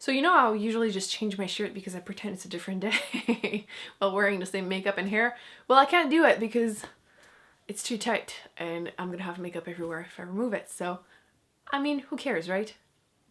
So you know I'll usually just change my shirt because I pretend it's a different day while wearing the same makeup and hair. Well, I can't do it because it's too tight and I'm gonna have makeup everywhere if I remove it. So, I mean, who cares, right?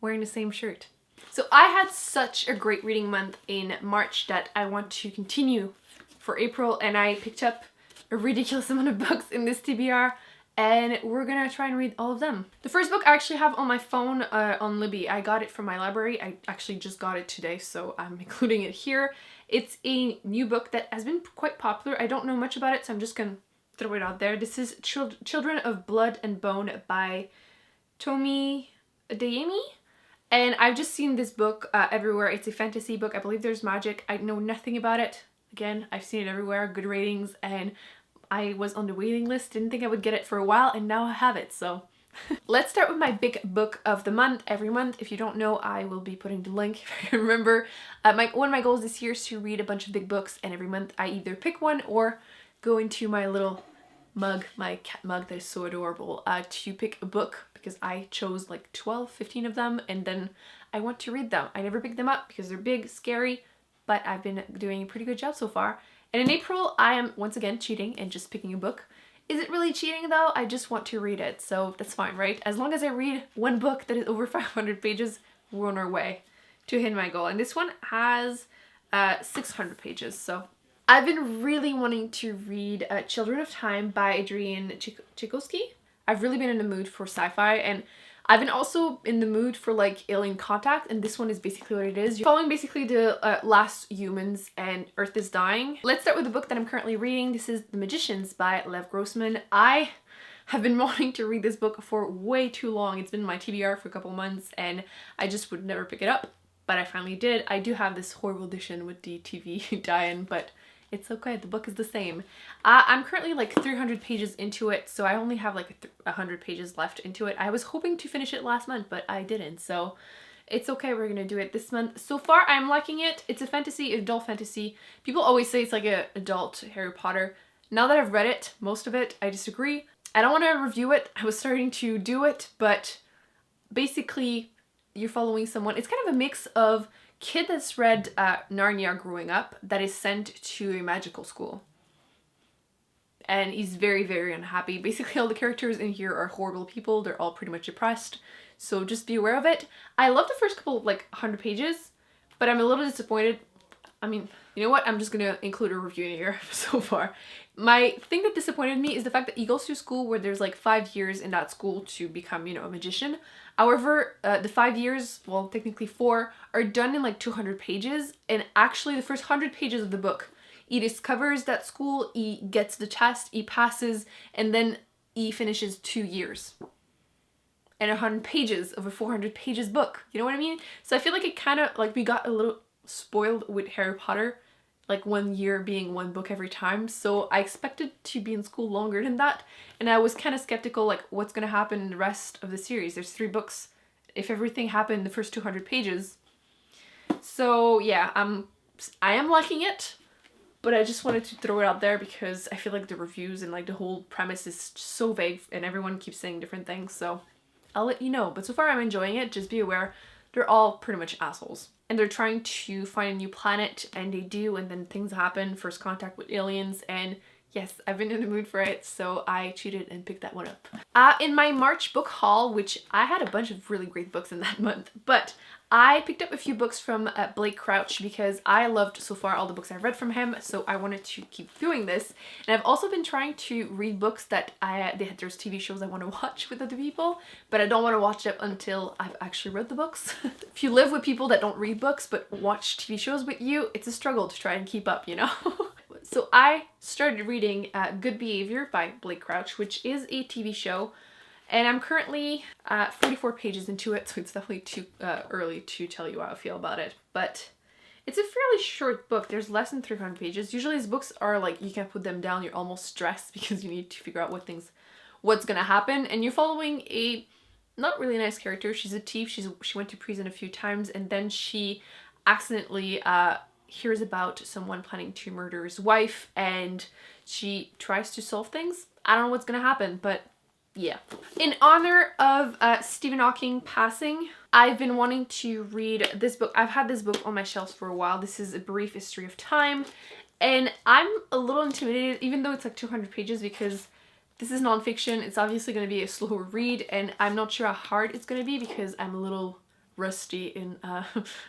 Wearing the same shirt. So I had such a great reading month in March that I want to continue for April, and I picked up a ridiculous amount of books in this TBR, and we're gonna try and read all of them. The first book I actually have on my phone on Libby. I got it from my library. I actually just got it today, so I'm including it here. It's a new book that has been quite popular. I don't know much about it, so I'm just gonna throw it out there. This is Children of Blood and Bone by Tomi Adeyemi. And I've just seen this book everywhere. It's a fantasy book. I believe there's magic. I know nothing about it. Again, I've seen it everywhere, good ratings, and I was on the waiting list. Didn't think I would get it for a while, and now I have it, so. Let's start with my big book of the month. Every month, if you don't know, I will be putting the link if I can remember. One of my goals this year is to read a bunch of big books, and every month I either pick one or go into my little mug, my cat mug that is so adorable, to pick a book, because I chose like 12, 15 of them, and then I want to read them. I never pick them up because they're big, scary, but I've been doing a pretty good job so far. And in April, I am once again cheating and just picking a book. Is it really cheating though? I just want to read it, so that's fine, right? As long as I read one book that is over 500 pages, we're on our way to hitting my goal. And this one has 600 pages, so. I've been really wanting to read Children of Time by Adrian Tchaikovsky. I've really been in the mood for sci-fi, and I've been also in the mood for like alien contact, and this one is basically what it is. You're following basically the last humans and Earth is dying. Let's start with the book that I'm currently reading. This is The Magicians by Lev Grossman. I have been wanting to read this book for way too long. It's been in my TBR for a couple months, and I just would never pick it up, but I finally did. I do have this horrible edition with the TV die-in, but it's okay, the book is the same. I'm currently like 300 pages into it, so I only have like 100 pages left into it. I was hoping to finish it last month, but I didn't, so it's okay, we're gonna do it this month. So far, I'm liking it. It's a fantasy, adult fantasy. People always say it's like an adult Harry Potter. Now that I've read it, most of it, I disagree. I don't want to review it. I was starting to do it, but basically, you're following someone. It's kind of a mix of kid that's read Narnia growing up that is sent to a magical school, and he's very, very unhappy. Basically all the characters in here are horrible people. They're all pretty much depressed, so just be aware of it. I love the first couple like 100 pages, but I'm a little disappointed. I mean, you know what, I'm just gonna include a review in here so far. My thing that disappointed me is the fact that he goes to school where there's like 5 years in that school to become, you know, a magician. However, the 5 years, well, technically 4, are done in like 200 pages, and actually the first 100 pages of the book, he discovers that school, he gets the test, he passes, and then he finishes 2 years. And 100 pages of a 400 pages book, you know what I mean? So I feel like it kind of, like, we got a little spoiled with Harry Potter, like 1 year being one book every time, so I expected to be in school longer than that, and I was kind of skeptical like what's gonna happen in the rest of the series. There's 3 books. If everything happened in the first 200 pages. So yeah, I am liking it, but I just wanted to throw it out there because I feel like the reviews and like the whole premise is so vague and everyone keeps saying different things, so I'll let you know. But so far I'm enjoying it. Just be aware, they're all pretty much assholes. And they're trying to find a new planet, and they do, and then things happen, first contact with aliens, and yes, I've been in the mood for it, so I cheated and picked that one up. In my March book haul, which I had a bunch of really great books in that month, but I picked up a few books from Blake Crouch because I loved so far all the books I've read from him, so I wanted to keep doing this. And I've also been trying to read books that there's TV shows I want to watch with other people, but I don't want to watch it until I've actually read the books. If you live with people that don't read books but watch TV shows with you, it's a struggle to try and keep up, you know? So I started reading Good Behavior by Blake Crouch, which is a TV show. And I'm currently 44 pages into it, so it's definitely too early to tell you how I feel about it. But it's a fairly short book. There's less than 300 pages. Usually these books are like, you can't put them down. You're almost stressed because you need to figure out what's gonna happen. And you're following a not really nice character. She's a thief. She went to prison a few times, and then she accidentally hears about someone planning to murder his wife, and she tries to solve things. I don't know what's gonna happen, but yeah. In honor of Stephen Hawking passing, I've been wanting to read this book. I've had this book on my shelves for a while. This is A Brief History of Time. And I'm a little intimidated, even though it's like 200 pages, because this is nonfiction. It's obviously going to be a slower read, and I'm not sure how hard it's going to be because I'm a little rusty in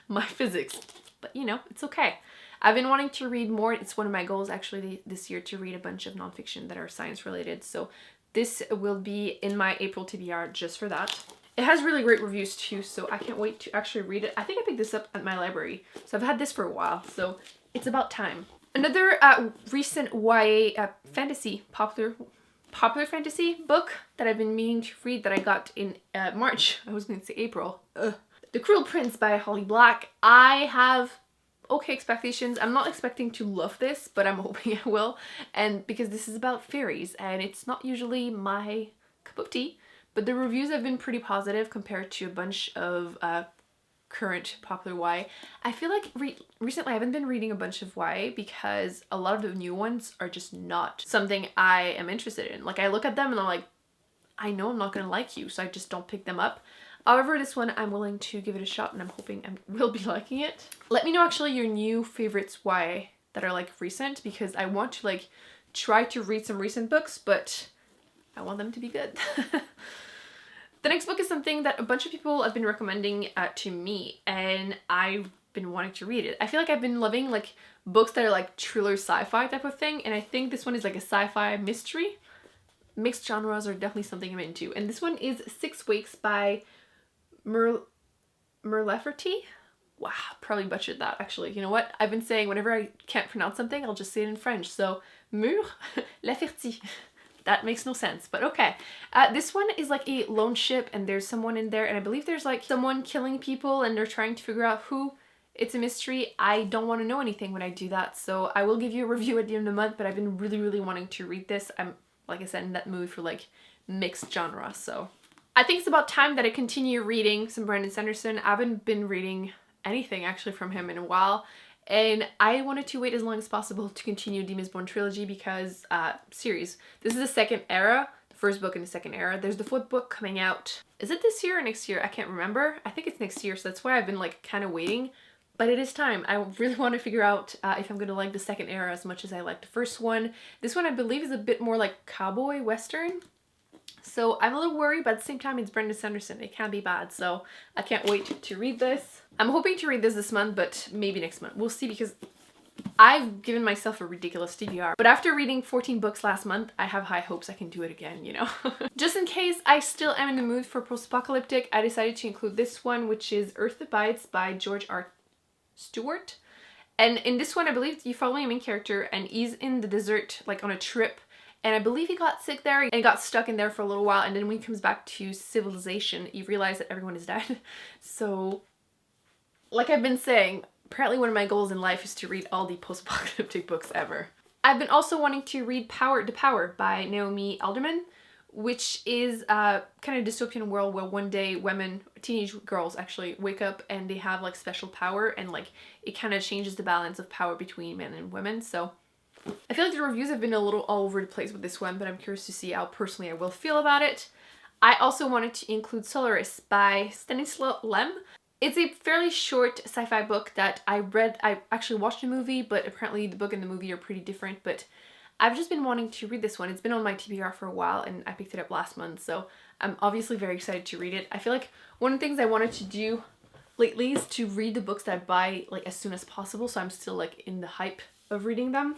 my physics. But you know, it's okay. I've been wanting to read more. It's one of my goals actually this year to read a bunch of nonfiction that are science related. So this will be in my April TBR just for that. It has really great reviews too, so I can't wait to actually read it. I think I picked this up at my library, so I've had this for a while, so it's about time. Another recent YA fantasy, popular fantasy book that I've been meaning to read that I got in March. I was going to say April. Ugh. The Cruel Prince by Holly Black. I have okay expectations. I'm not expecting to love this, but I'm hoping I will. And because this is about fairies, and it's not usually my cup of tea, but the reviews have been pretty positive compared to a bunch of current popular YA. I feel like recently I haven't been reading a bunch of YA because a lot of the new ones are just not something I am interested in. Like I look at them and I'm like, I know I'm not gonna like you, so I just don't pick them up. However, this one I'm willing to give it a shot and I'm hoping I will be liking it. Let me know actually your new favorites YA that are like recent, because I want to like try to read some recent books, but I want them to be good. The next book is something that a bunch of people have been recommending to me, and I've been wanting to read it. I feel like I've been loving like books that are like thriller sci-fi type of thing, and I think this one is like a sci-fi mystery. Mixed genres are definitely something I'm into, and this one is 6 Weeks by Merleferty. Wow, probably butchered that actually. You know what? I've been saying whenever I can't pronounce something, I'll just say it in French. So, Merleferty. That makes no sense, but okay. This one is like a lone ship and there's someone in there, and I believe there's like someone killing people and they're trying to figure out who. It's a mystery. I don't want to know anything when I do that, so I will give you a review at the end of the month, but I've been really wanting to read this. I'm, like I said, in that mood for like mixed genre, so. I think it's about time that I continue reading some Brandon Sanderson. I haven't been reading anything actually from him in a while, and I wanted to wait as long as possible to continue Demons Born trilogy because series. This is the second era, the first book in the second era. There's the fourth book coming out. Is it this year or next year? I can't remember. I think it's next year, so that's why I've been like kind of waiting. But it is time. I really want to figure out if I'm going to like the second era as much as I like the first one. This one I believe is a bit more like cowboy western. So I'm a little worried, but at the same time it's Brandon Sanderson. It can't be bad, so I can't wait to read this. I'm hoping to read this month, but maybe next month. We'll see, because I've given myself a ridiculous TBR. But after reading 14 books last month, I have high hopes I can do it again, you know? Just in case I still am in the mood for post-apocalyptic, I decided to include this one, which is Earth That Bites by George R. Stewart. And in this one, I believe you follow a main character and he's in the desert, like on a trip. And I believe he got sick there and got stuck in there for a little while. And then when he comes back to civilization, he realized that everyone is dead. So, like I've been saying, apparently one of my goals in life is to read all the post-apocalyptic books ever. I've been also wanting to read Power to Power by Naomi Alderman, which is a kind of dystopian world where one day women, teenage girls actually, wake up and they have like special power, and like it kind of changes the balance of power between men and women. So I feel like the reviews have been a little all over the place with this one, but I'm curious to see how personally I will feel about it. I also wanted to include Solaris by Stanislaw Lem. It's a fairly short sci-fi book that I read. I actually watched the movie, but apparently the book and the movie are pretty different, but I've just been wanting to read this one. It's been on my TBR for a while and I picked it up last month, so I'm obviously very excited to read it. I feel like one of the things I wanted to do lately is to read the books that I buy like as soon as possible, so I'm still like in the hype of reading them.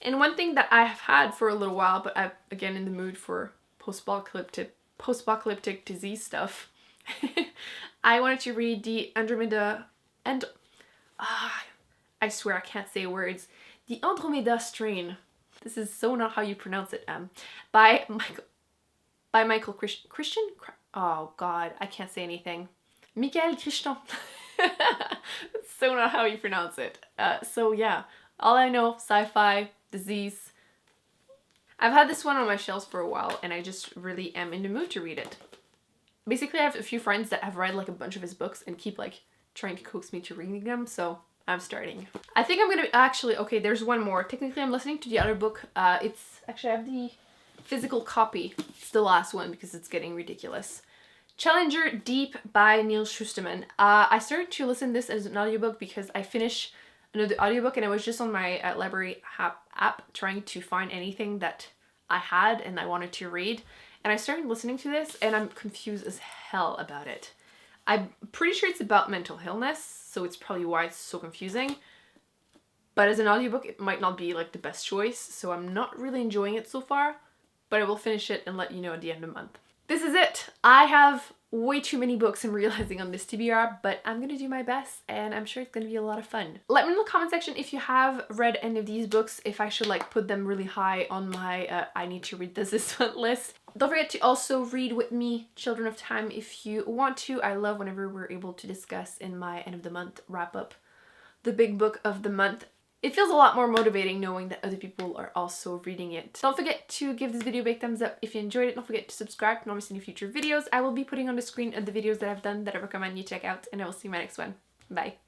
And one thing that I have had for a little while, but I'm again in the mood for post-apocalyptic disease stuff, I wanted to read the Andromeda, and I swear I can't say words. The Andromeda Strain. This is so not how you pronounce it. By Michael Christian. Oh God, I can't say anything. Michael Christian. That's so not how you pronounce it. So yeah, all I know, sci-fi, disease. I've had this one on my shelves for a while and I just really am in the mood to read it. Basically, I have a few friends that have read like a bunch of his books and keep like trying to coax me to reading them, so I'm starting. I think I'm gonna actually, okay, there's one more. Technically, I'm listening to the other book. It's actually, I have the physical copy. It's the last one because it's getting ridiculous. Challenger Deep by Neil Schusterman. I started to listen to this as an audiobook because I finished another audiobook and I was just on my library app trying to find anything that I had and I wanted to read. And I started listening to this and I'm confused as hell about it. I'm pretty sure it's about mental illness, so it's probably why it's so confusing. But as an audiobook, it might not be like the best choice, so I'm not really enjoying it so far, but I will finish it and let you know at the end of the month. This is it. I have way too many books I'm realizing on this TBR, but I'm gonna do my best and I'm sure it's gonna be a lot of fun. Let me know in the comment section if you have read any of these books, if I should like put them really high on my I need to read this one list. Don't forget to also read with me Children of Time if you want to. I love whenever we're able to discuss in my end of the month wrap up the big book of the month. It feels a lot more motivating knowing that other people are also reading it. Don't forget to give this video a big thumbs up if you enjoyed it. Don't forget to subscribe to not miss any future videos. I will be putting on the screen the videos that I've done that I recommend you check out, and I will see you in my next one. Bye.